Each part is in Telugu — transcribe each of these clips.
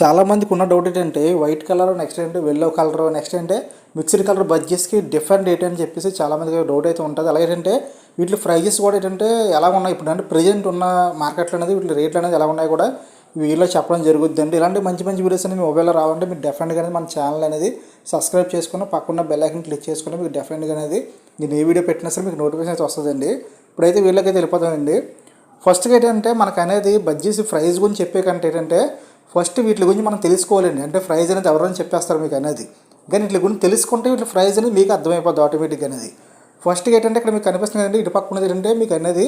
చాలామందికి ఉన్న డౌట్ ఏంటంటే వైట్ కలర్ నెక్స్ట్ ఏంటంటే ఎల్లో కలర్ నెక్స్ట్ అంటే మిక్స్డ్ కలర్ బడ్జెట్స్కి డిఫరెంట్ రేట్ అని చెప్పేసి చాలామందికి డౌట్ అయితే ఉంటుంది. అలాగే ఏంటంటే వీటి ప్రైజెస్ కూడా ఏంటంటే ఎలా ఉన్నాయి ఇప్పుడు అంటే ప్రజెంట్ ఉన్న మార్కెట్లో అనేది వీటి రేట్లు అనేది ఎలా ఉన్నాయి కూడా వీడియోలో చెప్పడం జరుగుద్ది అండి. ఇలాంటి మంచి మంచి వీడియోస్ అనేది మీ మొబైల్లో రావాలంటే మీరు డెఫినెట్గా అనేది మన ఛానల్ అనేది సబ్స్క్రైబ్ చేసుకుని పక్కన బెల్ ఐకాన్ క్లిక్ చేసుకుని మీకు డెఫినెట్గా అనేది నేను ఏ వీడియో పెట్టినా సరే మీకు నోటిఫికేషన్ అయితే వస్తుందండి. ఇప్పుడైతే వీళ్ళకైతే వెళ్ళిపోతామండి. ఫస్ట్గా ఏంటంటే మనకు అనేది బడ్జెట్స్ ప్రైస్ గురించి చెప్పే కంటే ఏంటంటే ఫస్ట్ వీటి గురించి మనం తెలుసుకోవాలండి. అంటే ప్రైజ్ అనేది ఎవరైనా చెప్పేస్తారు మీకు అనేది, కానీ వీటి గురించి తెలుసుకుంటే వీటి ప్రైజ్ అనేది మీకు అర్థమైపోద్ది ఆటోమేటిక్గా అనేది. ఫస్ట్గా ఏంటంటే ఇక్కడ మీకు కనిపిస్తుంది కదండి, ఇటు పక్క ఉన్నది ఏంటంటే మీకు అనేది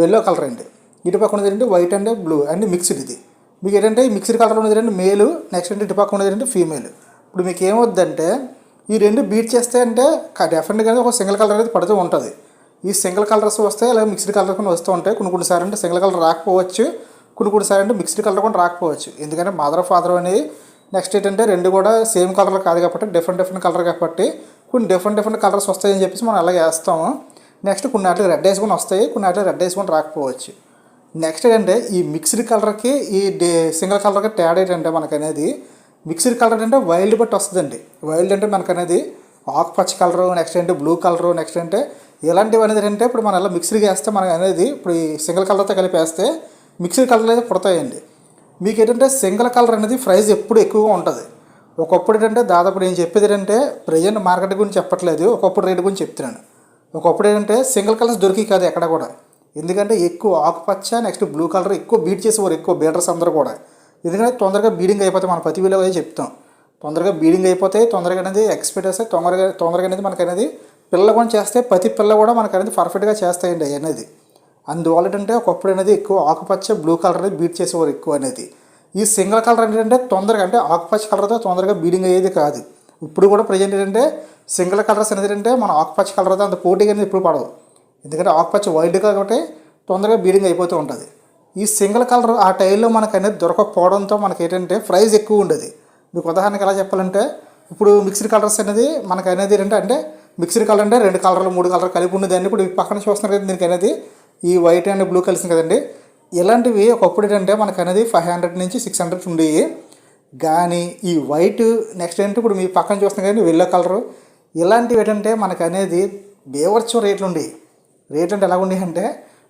ఎల్లో కలర్ అండి, ఇటు పక్క ఉన్నది ఏంటంటే white and blue and mixed. ఇది మీకు ఏంటంటే ఈ మిక్స్డ్ కలర్ ఉన్నది ఏంటంటే మేలు, నెక్స్ట్ అంటే ఇటు పక్క ఉన్నది ఏంటంటే ఫీమేల్. ఇప్పుడు మీకు ఏమవుద్దంటే ఈ రెండు బీట్ చేస్తే అంటే డెఫినెట్గా ఒక సింగిల్ కలర్ అనేది పడుతూ ఉంటుంది. ఈ సింగిల్ కలర్స్ వస్తాయి, అలాగే మిక్స్డ్ కలర్ కూడా వస్తూ ఉంటాయి. కొన్ని సార్లు అంటే సింగిల్ కలర్ రాకపోవచ్చు, కొన్ని సార్లు అంటే మిక్స్డ్ కలర్ కూడా రాకపోవచ్చు. ఎందుకంటే మదర్ ఫాదర్ అనేది నెక్స్ట్ ఏంటంటే రెండు కూడా సేమ్ కలర్ కాదు కాబట్టి డిఫరెంట్ కలర్ కాబట్టి కొన్ని డిఫరెంట్ కలర్స్ వస్తాయని చెప్పేసి మనం అలాగే వేస్తాము. నెక్స్ట్ కొన్ని వాటికి రెడ్ ఐస్ కూడా వస్తాయి, కొన్ని వాటికి రెడ్ ఐస్ కూడా రాకపోవచ్చు. నెక్స్ట్ ఏంటంటే ఈ మిక్స్డ్ కలర్కి ఈ సింగిల్ కలర్కి తేడా ఏంటంటే మనకు అనేది మిక్స్డ్ కలర్ అంటే వైల్డ్ బట్టి వస్తుందండి. వైల్డ్ అంటే మనకు అనేది ఆకుపచ్చ కలరు, నెక్స్ట్ అంటే బ్లూ కలరు, నెక్స్ట్ అంటే ఇలాంటివి అనేది ఏంటంటే ఇప్పుడు మనం అలా మిక్స్డ్గా వేస్తే మనకు అనేది ఇప్పుడు ఈ సింగిల్ కలర్తో కలిపి వేస్తే మిక్స్డ్ కలర్లు అయితే పుడతాయండి. మీకు ఏంటంటే సింగిల్ కలర్ అనేది ప్రైస్ ఎప్పుడు ఎక్కువగా ఉంటుంది. ఒకప్పుడు ఏంటంటే దాదాపు నేను చెప్పేది ఏంటంటే ప్రజెంట్ మార్కెట్ గురించి చెప్పట్లేదు, ఒకప్పుడు రేట్ గురించి చెప్తున్నాను. ఒకప్పుడు ఏంటంటే సింగిల్ కలర్స్ దొరికి కాదు ఎక్కడ కూడా, ఎందుకంటే ఎక్కువ ఆకుపచ్చ నెక్స్ట్ బ్లూ కలర్ ఎక్కువ బీట్ చేసేవారు ఎక్కువ బీడర్స్ అందరూ కూడా. ఎందుకంటే తొందరగా బీడింగ్ అయిపోతే మన ప్రతి వీడియో అయితే చెప్తాం, తొందరగా బీడింగ్ అయిపోతే తొందరగా అనేది ఎక్స్పెక్ట్ చేస్తే తొందరగా అనేది మనకు అనేది పిల్ల కూడా చేస్తే ప్రతి పిల్ల కూడా మనకు అనేది పర్ఫెక్ట్గా చేస్తాయండి అనేది. అందువల్ల ఏంటంటే ఒకప్పుడు అనేది ఎక్కువ ఆకుపచ్చ బ్లూ కలర్ అనేది బీట్ చేసేవారు ఎక్కువ అనేది. ఈ సింగిల్ కలర్ ఏంటంటే తొందరగా అంటే ఆకుపచ్చ కలర్తో తొందరగా బీడింగ్ అయ్యేది కాదు. ఇప్పుడు కూడా ప్రజెంట్ ఏంటంటే సింగిల్ కలర్స్ అనేది ఏంటంటే మన ఆకుపచ్చ కలర్తో అంత పోటీగా అనేది ఇప్పుడు పడవు, ఎందుకంటే ఆకుపచ్చ వైల్డ్ కాబట్టి తొందరగా బీడింగ్ అయిపోతూ ఉంటుంది. ఈ సింగిల్ కలర్ ఆ టైంలో మనకు అనేది దొరకకపోవడంతో మనకి ఏంటంటే ప్రైస్ ఎక్కువ ఉండేది. మీకు ఉదాహరణకి ఎలా చెప్పాలంటే ఇప్పుడు మిక్స్డ్ కలర్స్ అనేది మనకు అనేది ఏంటంటే మిక్స్డ్ కలర్ అంటే 2 కలర్లు 3 కలర్ కలిపి ఉండేది అండి. ఇప్పుడు పక్కన చూస్తున్నారు కదా దీనికి అనేది ఈ వైట్ అండ్ బ్లూ కలిసింది కదండి. ఇలాంటివి ఒకప్పుడు ఏంటంటే మనకు అనేది 500 నుంచి 600 ఉండేవి. కానీ ఈ వైట్ నెక్స్ట్ ఏంటంటే ఇప్పుడు మీ పక్కన చూస్తున్నారు కదండి ఎల్లో కలరు, ఇలాంటివి ఏంటంటే మనకు అనేది బేవర్చు రేట్లు ఉండేవి. రేట్లు అంటే ఎలా ఉండేవి అంటే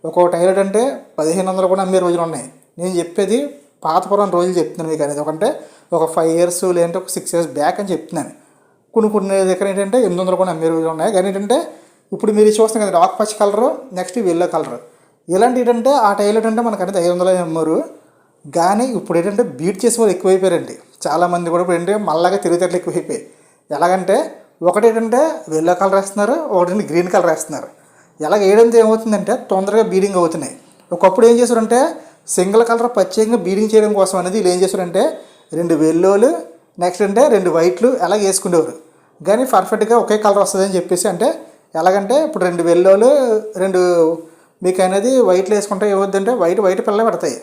ఒక్కొక్క టైలర్ అంటే 1500 కూడా అమ్మే రోజులు ఉన్నాయి. నేను చెప్పేది పాతపురం రోజులు చెప్తున్నాను మీకు అనేది, ఒకంటే ఒక 5 years లేదంటే ఒక 6 years బ్యాక్ అని చెప్తున్నాను. కొన్ని దగ్గర ఏంటంటే 800 కూడా అమ్మే రోజులు ఉన్నాయి. కానీ ఏంటంటే ఇప్పుడు మీరు చూస్తున్నారు కదా ఆకుపచ్చ కలరు నెక్స్ట్ ఎల్లో కలర్, ఇలాంటి ఏంటంటే ఆ టైల్ ఏంటంటే మనకు అనేది 500 అమ్మారు. కానీ ఇప్పుడు ఏంటంటే బీట్ చేసే వాళ్ళు ఎక్కువైపోయారండి. చాలామంది కూడా ఇప్పుడు ఏంటంటే మళ్ళాగా తిరుగుతట్లు ఎక్కువైపోయాయి. ఎలాగంటే ఒకటి ఏంటంటే ఎల్లో కలర్ వేస్తున్నారు, ఒకటి గ్రీన్ కలర్ వేస్తున్నారు. ఎలాగ వేయడంతో ఏమవుతుందంటే తొందరగా బీడింగ్ అవుతున్నాయి. ఒకప్పుడు ఏం చేశారంటే సింగిల్ కలర్ ప్రత్యేకంగా బీడింగ్ చేయడం కోసం అనేది వీళ్ళు ఏం చేశారంటే 2 ఎల్లోలు నెక్స్ట్ అంటే 2 వైట్లు అలాగ వేసుకునేవారు. కానీ పర్ఫెక్ట్గా ఒకే కలర్ వస్తుందని చెప్పేసి అంటే ఎలాగంటే ఇప్పుడు 2 ఎల్లోలు 2 మీకు అనేది వైట్లు వేసుకుంటే ఏమవుద్దంటే వైట్ పిల్లలు పడతాయి.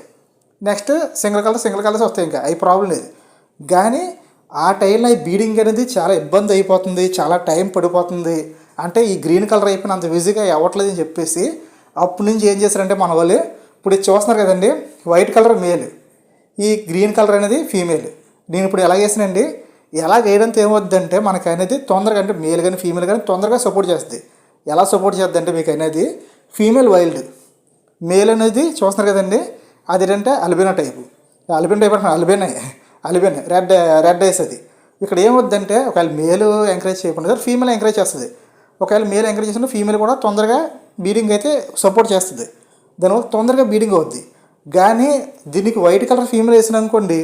నెక్స్ట్ సింగిల్ కలర్స్ వస్తాయి, ఇంకా అవి ప్రాబ్లం లేదు. కానీ ఆ టైంలో ఈ బీడింగ్ అనేది చాలా ఇబ్బంది అయిపోతుంది, చాలా టైం పడిపోతుంది. అంటే ఈ గ్రీన్ కలర్ అయిపోయిన అంత ఈజీగా అవ్వట్లేదు అని చెప్పేసి అప్పటి నుంచి ఏం చేశారంటే మన వాళ్ళు ఇప్పుడు ఇది చూస్తున్నారు కదండి వైట్ కలర్ మేల్, ఈ గ్రీన్ కలర్ అనేది ఫీమేల్. నేను ఇప్పుడు ఎలా చేసానండి, ఎలా వేయడంతో ఏమవుద్దంటే మనకు అనేది తొందరగా అంటే మేల్ కానీ ఫీమేల్ కానీ తొందరగా సపోర్ట్ చేస్తుంది. ఎలా సపోర్ట్ చేస్తుంది అంటే మీకు అనేది ఫీమేల్ వైల్డ్, మేల్ అనేది చూస్తున్నారు కదండి అది ఏంటంటే అల్బినో టైపు అల్బిన్ రెడ్ ఐస్. అది ఇక్కడ ఏమవుద్దంటే ఒకవేళ మేల్ ఎంకరేజ్ చేయకుండా ఫీమేల్ ఎంకరేజ్ చేస్తుంది. ఒకవేళ మేల్ ఎంకరేజ్ చేసిన ఫీమేల్ కూడా తొందరగా బీడింగ్ అయితే సపోర్ట్ చేస్తుంది, దానివల్ల తొందరగా బీడింగ్ అవుద్ది. కానీ దీనికి వైట్ కలర్ ఫీమేల్ వేసిన అనుకోండి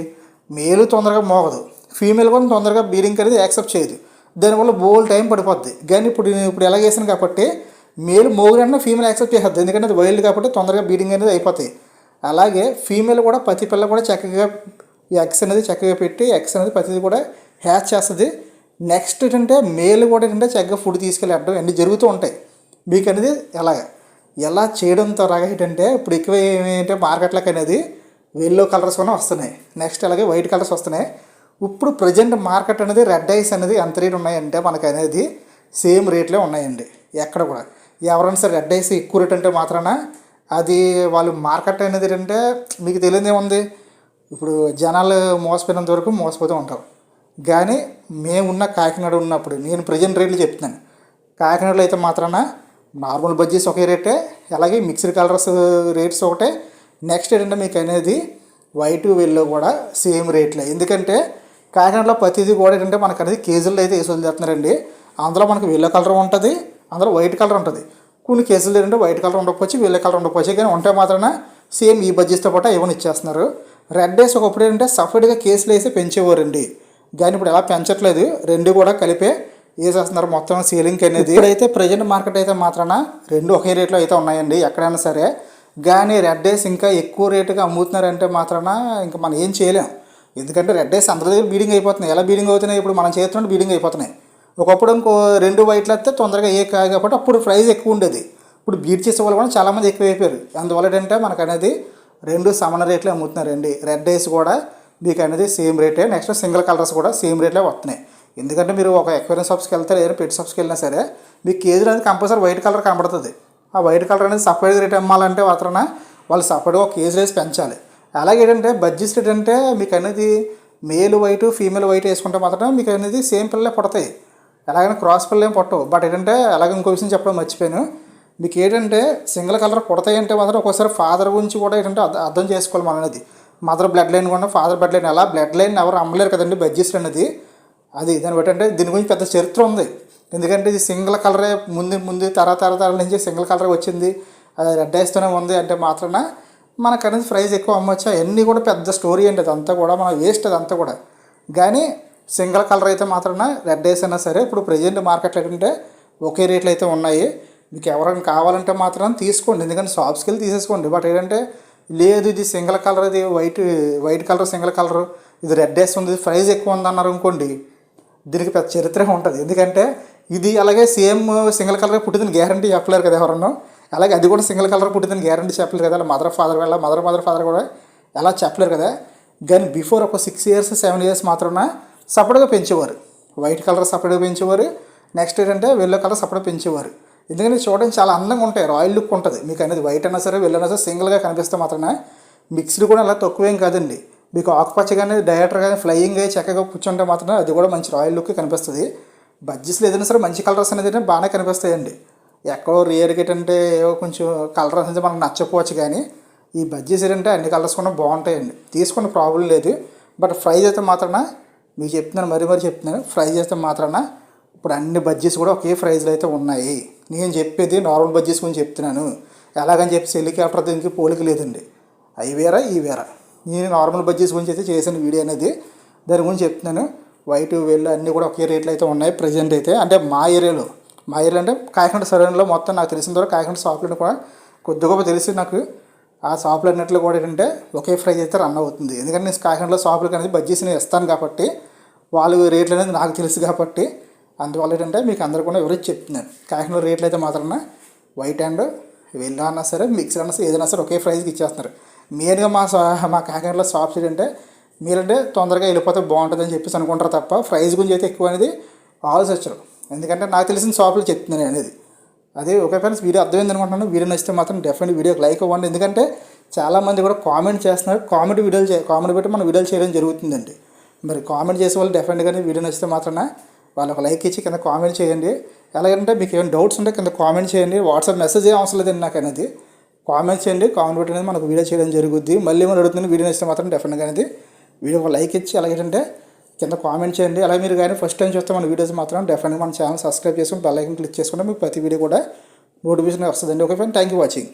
మేలు తొందరగా మోగదు, ఫీమేల్ కూడా తొందరగా బీడింగ్ అనేది యాక్సెప్ట్ చేయదు, దానివల్ల బోల్ టైం పడిపోద్ది. కానీ ఇప్పుడు ఎలా చేసాను కాబట్టి మేలు మోగిన ఫీమేల్ యాక్సెప్ట్ చేస్తుంది, ఎందుకంటే అది వైల్డ్ కాబట్టి తొందరగా బీడింగ్ అనేది అయిపోతాయి. అలాగే ఫీమేల్ కూడా ప్రతి పిల్ల కూడా చక్కగా ఈ ఎగ్స్ అనేది చక్కగా పెట్టి ఎగ్స్ అనేది ప్రతిదీ కూడా హ్యాచ్ చేస్తుంది. నెక్స్ట్ ఏంటంటే మేల్ కూడా ఏంటంటే చక్కగా ఫుడ్ తీసుకెళ్ళడం అన్నీ జరుగుతూ ఉంటాయి. మీకు అనేది ఎలా చేయడం త్వరగా ఏంటంటే ఇప్పుడు ఎక్కువ ఏంటంటే మార్కెట్లోకి అనేది ఎల్లో కలర్స్ కూడా వస్తున్నాయి, నెక్స్ట్ అలాగే వైట్ కలర్స్ వస్తున్నాయి. ఇప్పుడు ప్రజెంట్ మార్కెట్ అనేది రెడ్ ఐస్ అనేది ఎంత రేట్ ఉన్నాయంటే మనకు అనేది సేమ్ రేట్లే ఉన్నాయండి ఎక్కడ కూడా. ఎవరైనా సరే రెడ్ ఐస్ ఎక్కువ రేట్ అంటే మాత్రాన అది వాళ్ళు మార్కెట్ అనేది అంటే మీకు తెలియదు ఏముంది, ఇప్పుడు జనాలు మోసపోయినంత వరకు మోసపోతూ ఉంటారు. కానీ మేమున్న కాకినాడ ఉన్నప్పుడు నేను ప్రజెంట్ రేట్లు చెప్తున్నాను. కాకినాడలో అయితే మాత్రాన నార్మల్ బజ్జీస్ ఒకే రేటే, అలాగే మిక్స్డ్ కలర్స్ రేట్స్ ఒకటే. నెక్స్ట్ ఏంటంటే మీకు అనేది వైట్ వెల్లో కూడా సేమ్ రేట్లే. ఎందుకంటే కాకినాడలో ప్రతిదీ కూడా ఏంటంటే మనకు అనేది కేజీల్లో అయితే వేసి వదిలేస్తున్నారండి. అందులో మనకు వెల్లో కలర్ ఉంటుంది, అందులో వైట్ కలర్ ఉంటుంది. కొన్ని కేసులు ఏంటంటే వైట్ కలర్ ఉండకపోవచ్చు, వెల్లో కలర్ ఉండకపోవచ్చు, కానీ ఉంటే మాత్రాన సేమ్ ఈ బడ్జెట్తో పాటు ఇవన్నీ ఇచ్చేస్తున్నారు. రెడ్ డేస్ ఒకప్పుడు ఏంటంటే సపరేట్గా కేసులు వేసి పెంచేవారండి, కానీ ఇప్పుడు ఎలా పెంచట్లేదు, రెండు కూడా కలిపే వేసేస్తున్నారు మొత్తం సీలింగ్ అనేది. ఇప్పుడైతే ప్రజెంట్ మార్కెట్ అయితే మాత్రాన రెండు ఒకే రేట్లో అయితే ఉన్నాయండి ఎక్కడైనా సరే. కానీ రెడ్ డేస్ ఇంకా ఎక్కువ రేటుగా అమ్ముతున్నారంటే మాత్రాన ఇంకా మనం ఏం చేయలేం. ఎందుకంటే రెడ్ డేస్ అందరి దగ్గర బీడింగ్ అయిపోతున్నాయి. ఎలా బీడింగ్ అవుతున్నాయి, ఇప్పుడు మనం చేస్తున్నట్టు బీడింగ్ అయిపోతున్నాయి. ఒకప్పుడు ఇంకో రెండు వైట్లు వస్తే తొందరగా ఏ కాదు కాబట్టి అప్పుడు ప్రైస్ ఎక్కువ ఉండేది. ఇప్పుడు బీట్ చేసే వాళ్ళు కూడా చాలామంది ఎక్కువ అయిపోయారు. అందువల్ల ఏంటంటే మనకు అనేది రెండు సమాన రేట్లే అమ్ముతున్నారండి. రెడ్ డేస్ కూడా మీకు అనేది సేమ్ రేటే, నెక్స్ట్ సింగిల్ కలర్స్ కూడా సేమ్ రేట్లే వస్తున్నాయి. ఎందుకంటే మీరు ఒక ఎక్వేరియం షాప్స్కి వెళ్తే లేదా పెట్ షాప్స్కి వెళ్ళినా సరే మీకు కేజీలు అనేది కంపల్సరీ వైట్ కలర్ కనబడుతుంది. ఆ వైట్ కలర్ అనేది సపరేట్ రేట్ అమ్మాలంటే మాత్రాన వాళ్ళు సపరేట్గా ఒక కేజీ వేసి పెంచాలి. అలాగే ఏంటంటే బడ్జెట్ రేట్ అంటే మీకు అనేది మేల్ వైట్ ఫీమేల్ వైట్ వేసుకుంటే మాత్రం మీకు అనేది సేమ్ పిల్లలే పుడతాయి. ఎలాగైనా క్రాస్ పిల్లలు ఏం పుట్టవు. బట్ ఏంటంటే అలాగే ఇంకో విషయం చెప్పడం మర్చిపోయాను. మీకు ఏంటంటే సింగిల్ కలర్ పుడతాయి అంటే మాత్రం ఒక్కోసారి ఫాదర్ గురించి కూడా ఏంటంటే అర్థం చేసుకోవాలి మనం అనేది. మదర్ బ్లడ్ లైన్ కూడా ఫాదర్ బ్లడ్ లైన్, అలా బ్లడ్ లైన్ ఎవరు అమ్మలేరు కదండి బడ్జెట్ అనేది. అది దాన్ని బట్టి అంటే దీని గురించి పెద్ద చరిత్ర ఉంది. ఎందుకంటే ఇది సింగిల్ కలరే ముందు తరతరాల నుంచి సింగిల్ కలర్ వచ్చింది, అది రెడ్ ఐస్తూనే ఉంది అంటే మాత్రాన మనకు అనేది ప్రైస్ ఎక్కువ అమ్మొచ్చు. అవన్నీ కూడా పెద్ద స్టోరీ అండి, అదంతా కూడా మన వేస్ట్ అదంతా కూడా. కానీ సింగిల్ కలర్ అయితే మాత్రాన రెడ్ ఐస్ అయినా సరే ఇప్పుడు ప్రజెంట్ మార్కెట్లో ఏంటంటే ఒకే రేట్లు అయితే ఉన్నాయి. మీకు ఎవరైనా కావాలంటే మాత్రం తీసుకోండి, ఎందుకంటే షాప్స్కి వెళ్ళి తీసేసుకోండి. బట్ ఏంటంటే లేదు ఇది సింగిల్ కలర్, ఇది వైట్ కలర్ సింగిల్ కలర్, ఇది రెడ్ ఐస్ ఉంది, ప్రైస్ ఎక్కువ ఉందన్నారు అనుకోండి, దీనికి పెద్ద చరిత్ర ఉంటుంది. ఎందుకంటే ఇది అలాగే సేమ్ సింగిల్ కలర్ పుట్టిందని గ్యారంటీ చెప్పలేరు కదా ఎవరన్నా. అలాగే అది కూడా సింగిల్ కలర్ పుట్టిందని గ్యారంటీ చెప్పలేరు కదా. మదర్ ఫాదర్ కూడా ఎలా చెప్పలేరు కదా. కానీ బిఫోర్ ఒక 6 years 7 years మాత్రమే సపరేట్గా పెంచేవారు. వైట్ కలర్ సపరేట్గా పెంచేవారు, నెక్స్ట్ ఏంటంటే వెల్లో కలర్ సపరేట్గా పెంచేవారు. ఎందుకంటే చూడడానికి చాలా అందంగా ఉంటాయి, రాయల్ లుక్ ఉంటుంది. మీకు అనేది వైట్ అయినా సరే వెల్లో అయినా సరే సింగిల్గా కనిపిస్తే మాత్రమే. మిక్స్డ్ కూడా అలా తక్కువేం కాదండి. మీకు ఆకుపచ్చ కానీ డైరెక్టర్ కానీ ఫ్లయింగ్ చక్కగా కూర్చుంటే మాత్రమే అది కూడా మంచి రాయల్ లుక్ కనిపిస్తుంది. బడ్జెట్స్లో ఏదైనా సరే మంచి కలర్స్ అనేది బాగానే కనిపిస్తాయండి. ఎక్కడో రేర్గా ఏంటంటే ఏవో కొంచెం కలర్ అనేది మనకు నచ్చకపోవచ్చు, కానీ ఈ బడ్జెట్స్ ఏంటంటే అన్ని కలర్స్ కూడా బాగుంటాయండి. తీసుకునే ప్రాబ్లం లేదు. బట్ ప్రైస్ అయితే మాత్రాన మీకు చెప్తున్నాను, మరీ చెప్తున్నాను, ప్రైస్ అయితే మాత్రాన ఇప్పుడు అన్ని బడ్జెట్స్ కూడా ఒకే ప్రైస్లో అయితే ఉన్నాయి. నేను చెప్పేది నార్మల్ బడ్జెట్స్ గురించి చెప్తున్నాను. ఎలాగని చెప్పి హెలికాప్టర్ దీనికి పోలిక లేదండి, అవి వేరా ఈ వేరా. నేను నార్మల్ బడ్జెట్స్ గురించి అయితే చేసిన వీడియో అనేది దాని గురించి చెప్తున్నాను. వైట్ వెల్లో అన్నీ కూడా ఒకే రేట్లు అయితే ఉన్నాయి ప్రజెంట్ అయితే. అంటే మా ఏరియాలో అంటే కాకినాడ సరౌండింగ్లో మొత్తం నాకు తెలిసిన ద్వారా కాకినాడ షాపులను కూడా కొద్ది గొప్ప తెలిసి నాకు ఆ షాపులు అన్నింటిలో కూడా ఏంటంటే ఒకే ప్రైస్ అయితే రన్ అవుతుంది. ఎందుకంటే నేను కాకినాడలో షాపులకు అనేది బడ్జెట్స్ నేను ఇస్తాను కాబట్టి వాళ్ళు రేట్లు అనేది నాకు తెలుసు కాబట్టి అందువల్ల ఏంటంటే మీకు అందరూ కూడా ఎవరికి చెప్తున్నాను. కాకినాడ రేట్లు అయితే మాత్రం వైట్ అండ్ వెల్లో అన్నా సరే మిక్సర్ అన్నా సరే ఏదైనా సరే ఒకే ప్రైస్కి ఇచ్చేస్తున్నారు. మెయిన్గా మా కాకినాడలో షాప్స్ ఏంటంటే మీరంటే తొందరగా వెళ్ళిపోతే బాగుంటుందని చెప్పేసి అనుకుంటారు తప్ప ప్రైస్ గురించి అయితే ఎక్కువ అనేది ఆలోచించరు. ఎందుకంటే నాకు తెలిసిన షాపులు చెప్తున్నాను అనేది. అదే ఓకే ఫ్రెండ్స్, వీడియో అర్థమైంది అనుకుంటున్నాను. వీడియో నచ్చితే మాత్రం డెఫినెట్లీ వీడియోకి లైక్ ఇవ్వండి. ఎందుకంటే చాలామంది కూడా కామెంట్ చేస్తున్నారు, కామెంట్ పెట్టి మనం వీడియోలు చేయడం జరుగుతుందండి. మరి కామెంట్ చేసే వాళ్ళు డెఫినెట్గానే వీడియో నచ్చితే మాత్రమే వాళ్ళు ఒక లైక్ ఇచ్చి కింద కామెంట్ చేయండి. ఎలాగంటే మీకు ఏమైనా డౌట్స్ ఉంటే కింద కామెంట్ చేయండి. వాట్సాప్ మెసేజ్ ఏం అవసరం లేదండి నాకు అనేది. కామెంట్ చేయండి, కామెంట్ పెట్టి అనేది మనకు వీడియో చేయడం జరుగుద్ది. మళ్ళీ మనం అడుగుతుంది వీడియో నచ్చితే మాత్రం డెఫినెట్గా అనేది వీడియో ఒక లైక్ ఇచ్చి అలాగేంటే కింద కామెంట్ చేయండి. అలాగే మీరు కానీ ఫస్ట్ టైం చూస్తే మన వీడియోస్ మాత్రం డెఫినెట్గా మన ఛానల్ సబ్స్క్రైబ్ చేసుకుని బెల్ ఐకాన్ క్లిక్ చేసుకుంటే మీకు ప్రతి వీడియో కూడా నోటిఫికేషన్ వస్తుందండి. Okay friend, thank you watching.